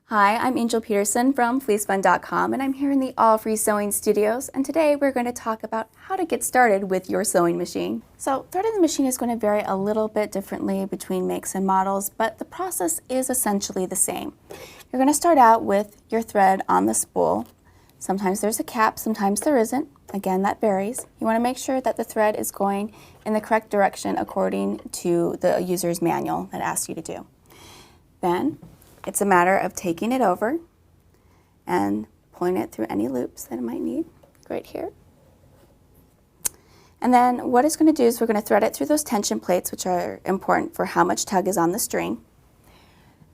Hi, I'm Angel Peterson from fleecefun.com, and I'm here in the AllFreeSewing studios, and today we're going to talk about how to get started with your sewing machine. So threading the machine is going to vary a little bit differently between makes and models, but the process is essentially the same. You're going to start out with your thread on the spool. Sometimes there's a cap, sometimes there isn't. Again, that varies. You want to make sure that the thread is going in the correct direction according to the user's manual that asks you to do. Then it's a matter of taking it over and pulling it through any loops that it might need, right here. And then what it's going to do is we're going to thread it through those tension plates, which are important for how much tug is on the string.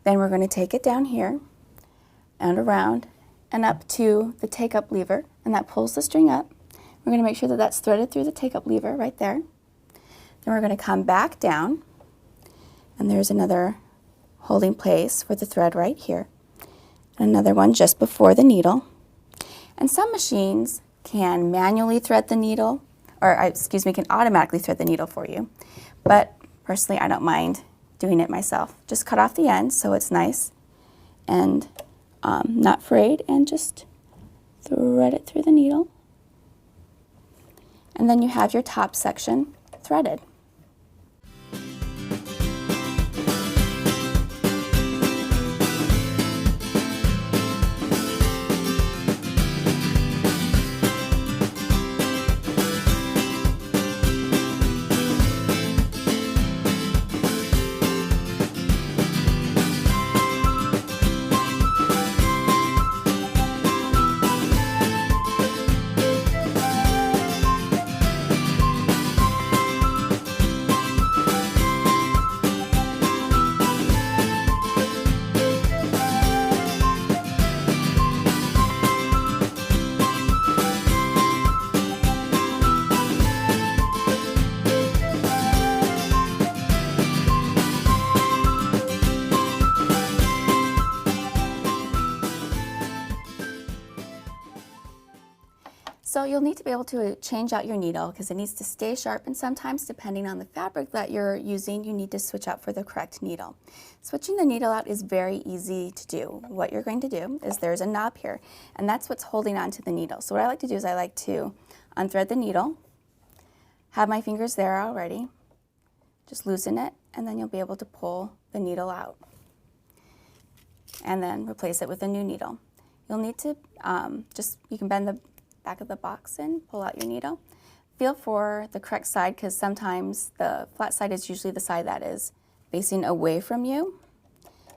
Then we're going to take it down here and around and up to the take-up lever, and that pulls the string up. We're going to make sure that that's threaded through the take-up lever right there. Then we're going to come back down, and there's another holding place for the thread right here, and another one just before the needle. And some machines can manually thread the needle, or can automatically thread the needle for you. But personally, I don't mind doing it myself. Just cut off the end so it's nice and not frayed, and just thread it through the needle. And then you have your top section threaded. So you'll need to be able to change out your needle because it needs to stay sharp, and sometimes depending on the fabric that you're using, you need to switch out for the correct needle. Switching the needle out is very easy to do. What you're going to do is there's a knob here, and that's what's holding on to the needle. So what I like to do is I like to unthread the needle, have my fingers there already, just loosen it, and then you'll be able to pull the needle out and then replace it with a new needle. You'll need to you can bend the back of the box and pull out your needle. Feel for the correct side, because sometimes the flat side is usually the side that is facing away from you.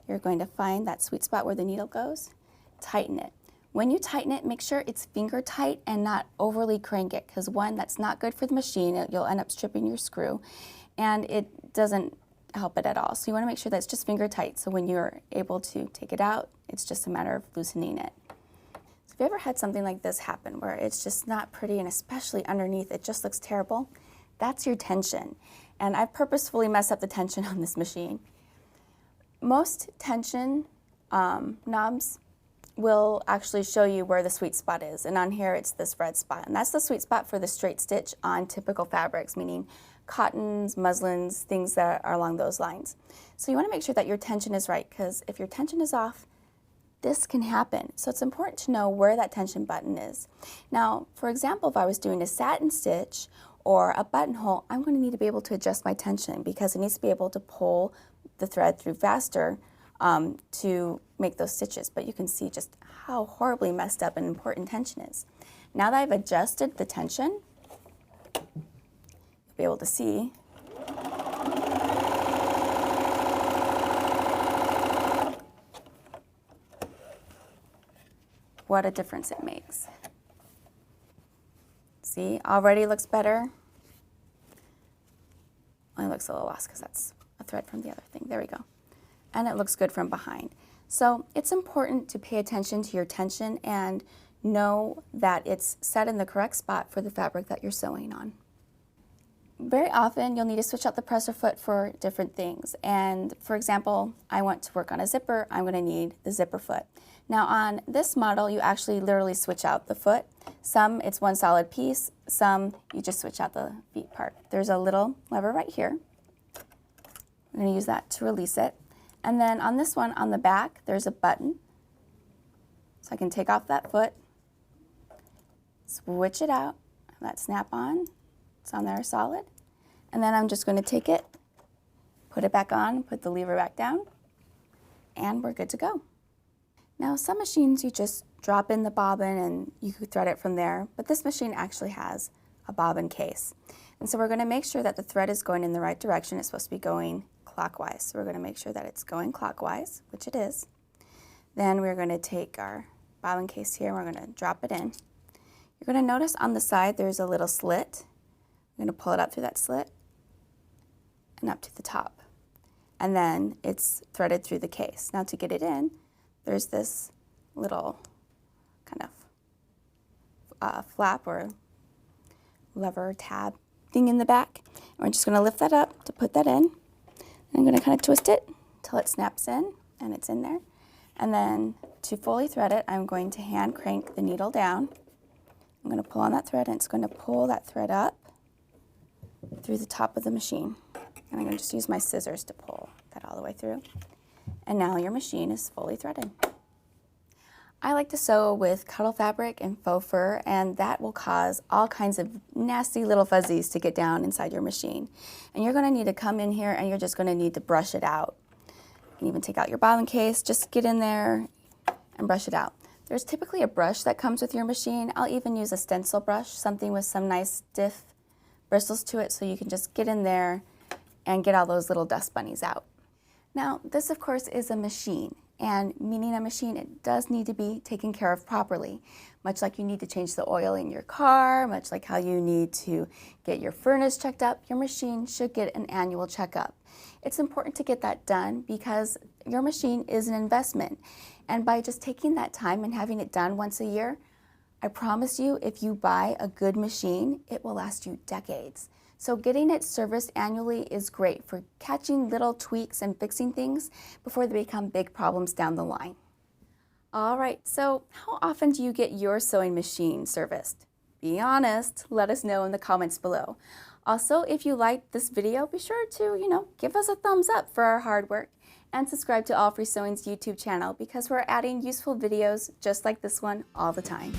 You're going to find that sweet spot where the needle goes. Tighten it. When you tighten it, make sure it's finger tight and not overly crank it, because one, that's not good for the machine. You'll end up stripping your screw, and it doesn't help it at all. So you want to make sure that it's just finger tight, so when you're able to take it out, it's just a matter of loosening it. Have you ever had something like this happen where it's just not pretty, and especially underneath it just looks terrible? That's your tension. And I've purposefully messed up the tension on this machine. Most tension knobs will actually show you where the sweet spot is, and on here it's this red spot, and that's the sweet spot for the straight stitch on typical fabrics, meaning cottons, muslins, things that are along those lines. So you want to make sure that your tension is right, because if your tension is off, this can happen. So it's important to know where that tension button is. Now, for example, if I was doing a satin stitch or a buttonhole, I'm going to need to be able to adjust my tension, because it needs to be able to pull the thread through faster to make those stitches. But you can see just how horribly messed up and important tension is. Now that I've adjusted the tension, you'll be able to see what a difference it makes. See, already looks better. Well, it looks a little lost because that's a thread from the other thing. There we go. And it looks good from behind. So it's important to pay attention to your tension and know that it's set in the correct spot for the fabric that you're sewing on. Very often you'll need to switch out the presser foot for different things. And for example, I want to work on a zipper, I'm going to need the zipper foot. Now on this model, you actually literally switch out the foot. Some it's one solid piece, some you just switch out the feet part. There's a little lever right here. I'm going to use that to release it. And then on this one on the back, there's a button So I can take off that foot, switch it out, that snap on, it's on there solid, and then I'm just going to take it, put it back on, put the lever back down, and we're good to go. Now some machines you just drop in the bobbin and you can thread it from there, but this machine actually has a bobbin case. And so we're going to make sure that the thread is going in the right direction. It's supposed to be going clockwise. So we're going to make sure that it's going clockwise, which it is. Then we're going to take our bobbin case here and we're going to drop it in. You're going to notice on the side there's a little slit. I'm going to pull it up through that slit and up to the top. And then it's threaded through the case. Now to get it in, there's this little kind of flap or lever tab thing in the back. And we're just going to lift that up to put that in. And I'm going to kind of twist it until it snaps in and it's in there. And then to fully thread it, I'm going to hand crank the needle down. I'm going to pull on that thread and it's going to pull that thread up through the top of the machine. And I'm going to just use my scissors to pull that all the way through. And now your machine is fully threaded. I like to sew with cuddle fabric and faux fur, and that will cause all kinds of nasty little fuzzies to get down inside your machine. And you're going to need to come in here and you're just going to need to brush it out. You can even take out your bobbin case, just get in there and brush it out. There's typically a brush that comes with your machine. I'll even use a stencil brush, something with some nice stiff bristles to it, so you can just get in there and get all those little dust bunnies out. Now, this of course is a machine, and meaning a machine, it does need to be taken care of properly. Much like you need to change the oil in your car, much like how you need to get your furnace checked up, your machine should get an annual checkup. It's important to get that done because your machine is an investment. And by just taking that time and having it done once a year, I promise you, if you buy a good machine, it will last you decades. So getting it serviced annually is great for catching little tweaks and fixing things before they become big problems down the line. All right, so how often do you get your sewing machine serviced? Be honest, let us know in the comments below. Also, if you liked this video, be sure to, give us a thumbs up for our hard work and subscribe to AllFreeSewing's YouTube channel because we're adding useful videos just like this one all the time.